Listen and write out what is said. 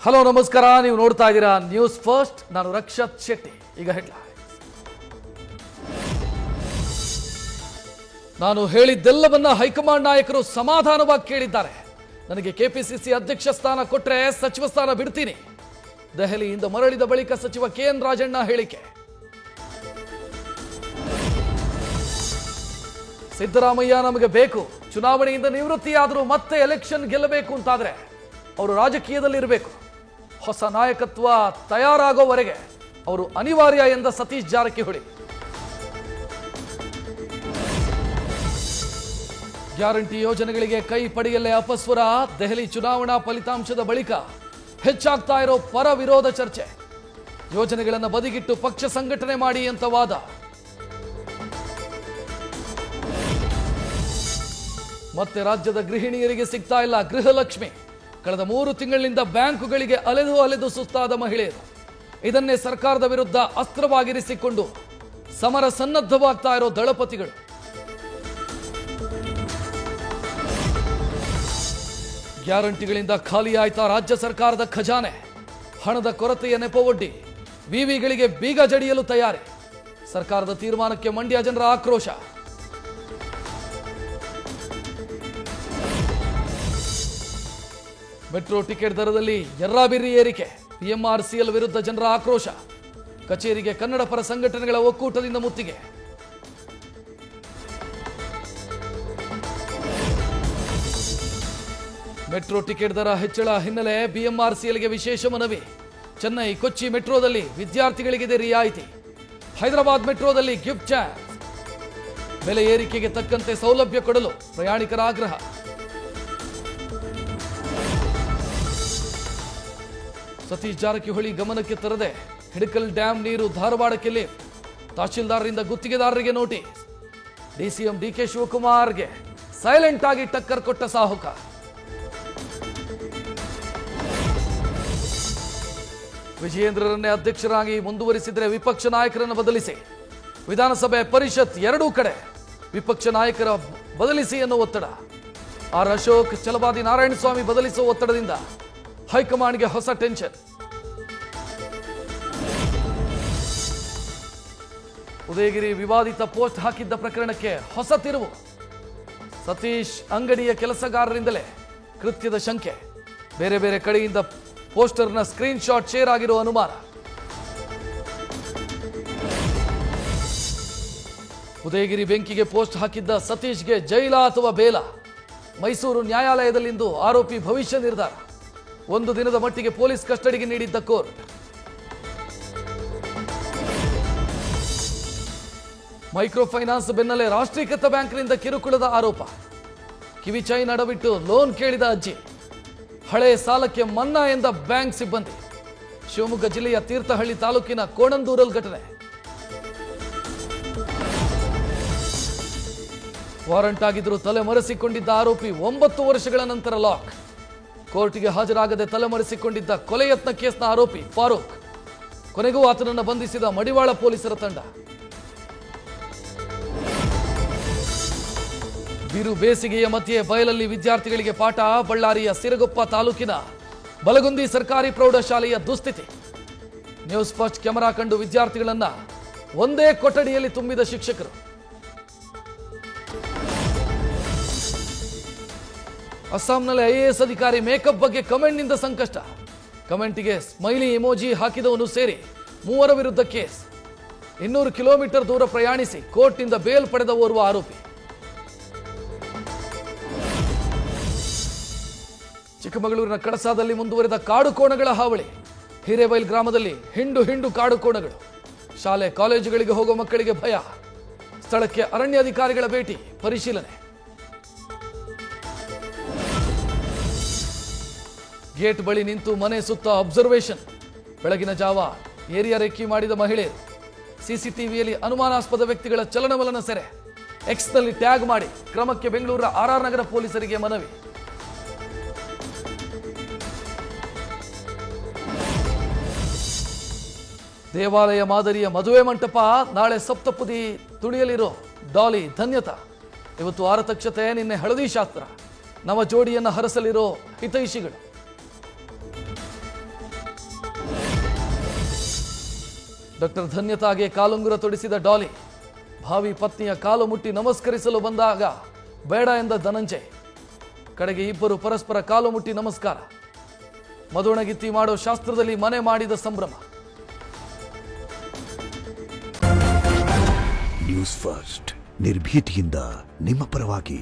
Hello ನಮಸ್ಕಾರ, ನೀವು ನೋಡ್ತಾ ಇದ್ದೀರಾ ನ್ಯೂಸ್ ಫಸ್ಟ್. ನಾನು ರಕ್ಷತ್ ಶೆಟ್ಟಿ. ಈಗ ಹೆಡ್ಲೈನ್ಸ್. ನಾನು ಹೇಳಿದ್ದೆಲ್ಲವನ್ನ ಹೈಕಮಾಂಡ್ ನಾಯಕರು ಸಮಾಧಾನವಾಗಿ ಕೇಳಿದ್ದಾರೆ. ನನಗೆ ಕೆಪಿಸಿಸಿ ಅಧ್ಯಕ್ಷ ಸ್ಥಾನ ಕೊಟ್ಟರೆ ಸಚಿವ ಸ್ಥಾನ ಬಿಡ್ತೀನಿ. ದೆಹಲಿಯಿಂದ ಮರಳಿದ ಬಳಿಕ ಸಚಿವ ಕೆಎನ್ ರಾಜಣ್ಣ ಹೇಳಿಕೆ. ಸಿದ್ದರಾಮಯ್ಯ ನಮಗೆ ಬೇಕು, ಚುನಾವಣೆಯಿಂದ ನಿವೃತ್ತಿಯಾದರೂ ಮತ್ತೆ ಎಲೆಕ್ಷನ್ ಗೆಲ್ಲಬೇಕು ಅಂತಾದ್ರೆ ಅವರು ರಾಜಕೀಯದಲ್ಲಿರಬೇಕು. ಹೊಸ ನಾಯಕತ್ವ ತಯಾರಾಗೋವರೆಗೆ ಅವರು ಅನಿವಾರ್ಯ ಎಂದ ಸತೀಶ್ ಜಾರಕಿಹೊಳಿ. ಗ್ಯಾರಂಟಿ ಯೋಜನೆಗಳಿಗೆ ಕೈ ಪಡೆಯಲೇ ಅಪಸ್ವರ. ದೆಹಲಿ ಚುನಾವಣಾ ಫಲಿತಾಂಶದ ಬಳಿಕ ಹೆಚ್ಚಾಗ್ತಾ ಇರೋ ಪರ ವಿರೋಧ ಚರ್ಚೆ. ಯೋಜನೆಗಳನ್ನು ಬದಿಗಿಟ್ಟು ಪಕ್ಷ ಸಂಘಟನೆ ಮಾಡಿ ಅಂತ ವಾದ. ಮತ್ತೆ ರಾಜ್ಯದ ಗೃಹಿಣಿಯರಿಗೆ ಸಿಗ್ತಾ ಇಲ್ಲ ಗೃಹಲಕ್ಷ್ಮಿ. ಕಳೆದ 3 ತಿಂಗಳಿನಿಂದ ಬ್ಯಾಂಕುಗಳಿಗೆ ಅಲೆದು ಸುಸ್ತಾದ ಮಹಿಳೆಯರು. ಇದನ್ನೇ ಸರ್ಕಾರದ ವಿರುದ್ಧ ಅಸ್ತ್ರವಾಗಿರಿಸಿಕೊಂಡು ಸಮರ ಸನ್ನದ್ಧವಾಗ್ತಾ ಇರೋ ದಳಪತಿಗಳು. ಗ್ಯಾರಂಟಿಗಳಿಂದ ಖಾಲಿಯಾಯ್ತಾ ರಾಜ್ಯ ಸರ್ಕಾರದ ಖಜಾನೆ. ಹಣದ ಕೊರತೆಯ ನೆಪವೊಡ್ಡಿ ವಿವಿಗಳಿಗೆ ಬೀಗ ಜಡಿಯಲು ತಯಾರಿ. ಸರ್ಕಾರದ ತೀರ್ಮಾನಕ್ಕೆ ಮಂಡ್ಯ ಜನರ ಆಕ್ರೋಶ. ಮೆಟ್ರೋ ಟಿಕೆಟ್ ದರದಲ್ಲಿ ಎರ್ರಾಬಿರ್ರಿ ಏರಿಕೆ. PMRCL ವಿರುದ್ಧ ಜನರ ಆಕ್ರೋಶ. ಕಚೇರಿಗೆ ಕನ್ನಡ ಪರ ಸಂಘಟನೆಗಳ ಒಕ್ಕೂಟದಿಂದ ಮುತ್ತಿಗೆ. ಮೆಟ್ರೋ ಟಿಕೆಟ್ ದರ ಹೆಚ್ಚಳ ಹಿನ್ನೆಲೆ BMRCLಗೆ ವಿಶೇಷ ಮನವಿ. ಚೆನ್ನೈ ಕೊಚ್ಚಿ ಮೆಟ್ರೋದಲ್ಲಿ ವಿದ್ಯಾರ್ಥಿಗಳಿಗಿದೆ ರಿಯಾಯಿತಿ. ಹೈದರಾಬಾದ್ ಮೆಟ್ರೋದಲ್ಲಿ ಗಿಫ್ಟ್ ಚಾನ್ಸ್. ಬೆಲೆ ಏರಿಕೆಗೆ ತಕ್ಕಂತೆ ಸೌಲಭ್ಯ ಕೊಡಲು ಪ್ರಯಾಣಿಕರ ಆಗ್ರಹ. ಸತೀಶ್ ಜಾರಕಿಹೊಳಿ ಗಮನಕ್ಕೆ ತರದೆ ಹಿಡಕಲ್ ಡ್ಯಾಂ ನೀರು ಧಾರವಾಡಕ್ಕೆ ಲಿಫ್ಟ್. ತಹಶೀಲ್ದಾರರಿಂದ ಗುತ್ತಿಗೆದಾರರಿಗೆ ನೋಟಿಸ್. DCM DK ಶಿವಕುಮಾರ್ಗೆ ಸೈಲೆಂಟ್ ಆಗಿ ಟಕ್ಕರ್ ಕೊಟ್ಟ ಸಾಹುಕಾರ. ವಿಜಯೇಂದ್ರರನ್ನೇ ಅಧ್ಯಕ್ಷರಾಗಿ ಮುಂದುವರಿಸಿದರೆ ವಿಪಕ್ಷ ನಾಯಕರನ್ನು ಬದಲಿಸಿ. ವಿಧಾನಸಭೆ ಪರಿಷತ್ ಎರಡೂ ಕಡೆ ವಿಪಕ್ಷ ನಾಯಕರ ಬದಲಿಸಿ ಎನ್ನುವ ಒತ್ತಡ. ಆರ್ ಅಶೋಕ್, ಛಲವಾದಿ ನಾರಾಯಣಸ್ವಾಮಿ ಬದಲಿಸುವ ಒತ್ತಡದಿಂದ ಹೈಕಮಾಂಡ್ಗೆ ಹೊಸ ಟೆನ್ಷನ್. ಉದಯಗಿರಿ ವಿವಾದಿತ ಪೋಸ್ಟ್ ಹಾಕಿದ್ದ ಪ್ರಕರಣಕ್ಕೆ ಹೊಸ ತಿರುವು. ಸತೀಶ್ ಅಂಗಡಿಯ ಕೆಲಸಗಾರರಿಂದಲೇ ಕೃತ್ಯದ ಶಂಕೆ. ಬೇರೆ ಬೇರೆ ಕಡೆಯಿಂದ ಪೋಸ್ಟರ್ನ ಸ್ಕ್ರೀನ್ ಶಾಟ್ ಶೇರ್ ಆಗಿರುವ ಅನುಮಾನ. ಉದಯಗಿರಿ ಬೆಂಕಿಗೆ ಪೋಸ್ಟ್ ಹಾಕಿದ್ದ ಸತೀಶ್ಗೆ ಜೈಲ ಅಥವಾ ಬೇಲ. ಮೈಸೂರು ನ್ಯಾಯಾಲಯದಲ್ಲಿಂದು ಆರೋಪಿ ಭವಿಷ್ಯ ನಿರ್ಧಾರ. 1 ದಿನದ ಮಟ್ಟಿಗೆ ಪೊಲೀಸ್ ಕಸ್ಟಡಿಗೆ ನೀಡಿದ್ದ ಕೋರ್ಟ್. ಮೈಕ್ರೋ ಫೈನಾನ್ಸ್ ಬೆನ್ನಲ್ಲೇ ರಾಷ್ಟ್ರೀಕೃತ ಬ್ಯಾಂಕ್ನಿಂದ ಕಿರುಕುಳದ ಆರೋಪ. ಕಿವಿ ಚೈನ್ ಅಡವಿಟ್ಟು ಲೋನ್ ಕೇಳಿದ ಅಜ್ಜಿ. ಹಳೆ ಸಾಲಕ್ಕೆ ಮನ್ನಾ ಎಂದ ಬ್ಯಾಂಕ್ ಸಿಬ್ಬಂದಿ. ಶಿವಮೊಗ್ಗ ಜಿಲ್ಲೆಯ ತೀರ್ಥಹಳ್ಳಿ ತಾಲೂಕಿನ ಕೋಣಂದೂರಲ್ ಘಟನೆ. ವಾರಂಟ್ ಆಗಿದ್ದರೂ ತಲೆಮರೆಸಿಕೊಂಡಿದ್ದ ಆರೋಪಿ 9 ವರ್ಷಗಳ ನಂತರ ಲಾಕ್. ಕೋರ್ಟ್ಗೆ ಹಾಜರಾಗದೆ ತಲೆಮರೆಸಿಕೊಂಡಿದ್ದ ಕೊಲೆ ಯತ್ನ ಕೇಸ್ನ ಆರೋಪಿ ಫಾರೂಕ್. ಕೊನೆಗೂ ಆತನನ್ನು ಬಂಧಿಸಿದ ಮಡಿವಾಳ ಪೊಲೀಸರ ತಂಡ. ಬಿರು ಬೇಸಿಗೆಯ ಮಧ್ಯೆ ಬಯಲಲ್ಲಿ ವಿದ್ಯಾರ್ಥಿಗಳಿಗೆ ಪಾಠ. ಬಳ್ಳಾರಿಯ ಸಿರಗುಪ್ಪ ತಾಲೂಕಿನ ಬಲಗುಂದಿ ಸರ್ಕಾರಿ ಪ್ರೌಢಶಾಲೆಯ ದುಸ್ಥಿತಿ. ನ್ಯೂಸ್ ಫಸ್ಟ್ ಕ್ಯಾಮೆರಾ ಕಂಡು ವಿದ್ಯಾರ್ಥಿಗಳನ್ನ ಒಂದೇ ಕೊಠಡಿಯಲ್ಲಿ ತುಂಬಿದ ಶಿಕ್ಷಕರು. ಅಸ್ಸಾಂನಲ್ಲಿ IAS ಅಧಿಕಾರಿ ಮೇಕಪ್ ಬಗ್ಗೆ ಕಮೆಂಟ್ನಿಂದ ಸಂಕಷ್ಟ. ಕಮೆಂಟಿಗೆ ಸ್ಮೈಲಿ ಇಮೋಜಿ ಹಾಕಿದವನು ಸೇರಿ 3 ವಿರುದ್ಧ ಕೇಸ್. 200 ಕಿಲೋಮೀಟರ್ ದೂರ ಪ್ರಯಾಣಿಸಿ ಕೋರ್ಟ್ನಿಂದ ಬೇಲ್ ಪಡೆದ ಓರ್ವ ಆರೋಪಿ. ಚಿಕ್ಕಮಗಳೂರಿನ ಕಳಸಾದಲ್ಲಿ ಮುಂದುವರೆದ ಕಾಡುಕೋಣಗಳ ಹಾವಳಿ. ಹಿರೇಬೈಲ್ ಗ್ರಾಮದಲ್ಲಿ ಹಿಂಡು ಕಾಡುಕೋಣಗಳು. ಶಾಲೆ ಕಾಲೇಜುಗಳಿಗೆ ಹೋಗುವ ಮಕ್ಕಳಿಗೆ ಭಯ. ಸ್ಥಳಕ್ಕೆ ಅರಣ್ಯಾಧಿಕಾರಿಗಳ ಭೇಟಿ, ಪರಿಶೀಲನೆ. ಗೇಟ್ ಬಳಿ ನಿಂತು ಮನೆ ಸುತ್ತ ಅಬ್ಸರ್ವೇಷನ್. ಬೆಳಗಿನ ಜಾವ ಏರಿಯಾ ರೆಕ್ಕಿ ಮಾಡಿದ ಮಹಿಳೆಯರು. ಸಿಸಿಟಿವಿಯಲ್ಲಿ ಅನುಮಾನಾಸ್ಪದ ವ್ಯಕ್ತಿಗಳ ಚಲನವಲನ ಸೆರೆ. ಎಕ್ಸ್ನಲ್ಲಿ ಟ್ಯಾಗ್ ಮಾಡಿ ಕ್ರಮಕ್ಕೆ ಬೆಂಗಳೂರಿನ RR ನಗರ ಪೊಲೀಸರಿಗೆ ಮನವಿ. ದೇವಾಲಯ ಮಾದರಿಯ ಮದುವೆ ಮಂಟಪ. ನಾಳೆ ಸಪ್ತಪದಿ ತುಳಿಯಲಿರೋ ಡಾಲಿ ಧನ್ಯತಾ. ಇವತ್ತು ಆರತಕ್ಷತೆ, ನಿನ್ನೆ ಹಳದಿ ಶಾಸ್ತ್ರ. ನವ ಜೋಡಿಯನ್ನು ಹರಸಲಿರೋ ಹಿತೈಷಿಗಳು. ಡಾಕ್ಟರ್ ಧನ್ಯತಾಗೆ ಕಾಲುಂಗುರ ತೊಡಿಸಿದ ಡಾಲಿ. ಭಾವಿ ಪತ್ನಿಯ ಕಾಲು ಮುಟ್ಟಿ ನಮಸ್ಕರಿಸಲು ಬಂದಾಗ ಬೇಡ ಎಂದ ಧನಂಜಯ್. ಕಡೆಗೆ ಇಬ್ಬರು ಪರಸ್ಪರ ಕಾಲು ಮುಟ್ಟಿ ನಮಸ್ಕಾರ. ಮದುವಣಗಿತ್ತಿ ಮಾಡೋ ಶಾಸ್ತ್ರದಲ್ಲಿ ಮನೆ ಮಾಡಿದ ಸಂಭ್ರಮ. ನ್ಯೂಸ್ ಫಸ್ಟ್ ನಿರ್ಭೀತಿಯಿಂದ ನಿಮ್ಮ ಪರವಾಗಿ.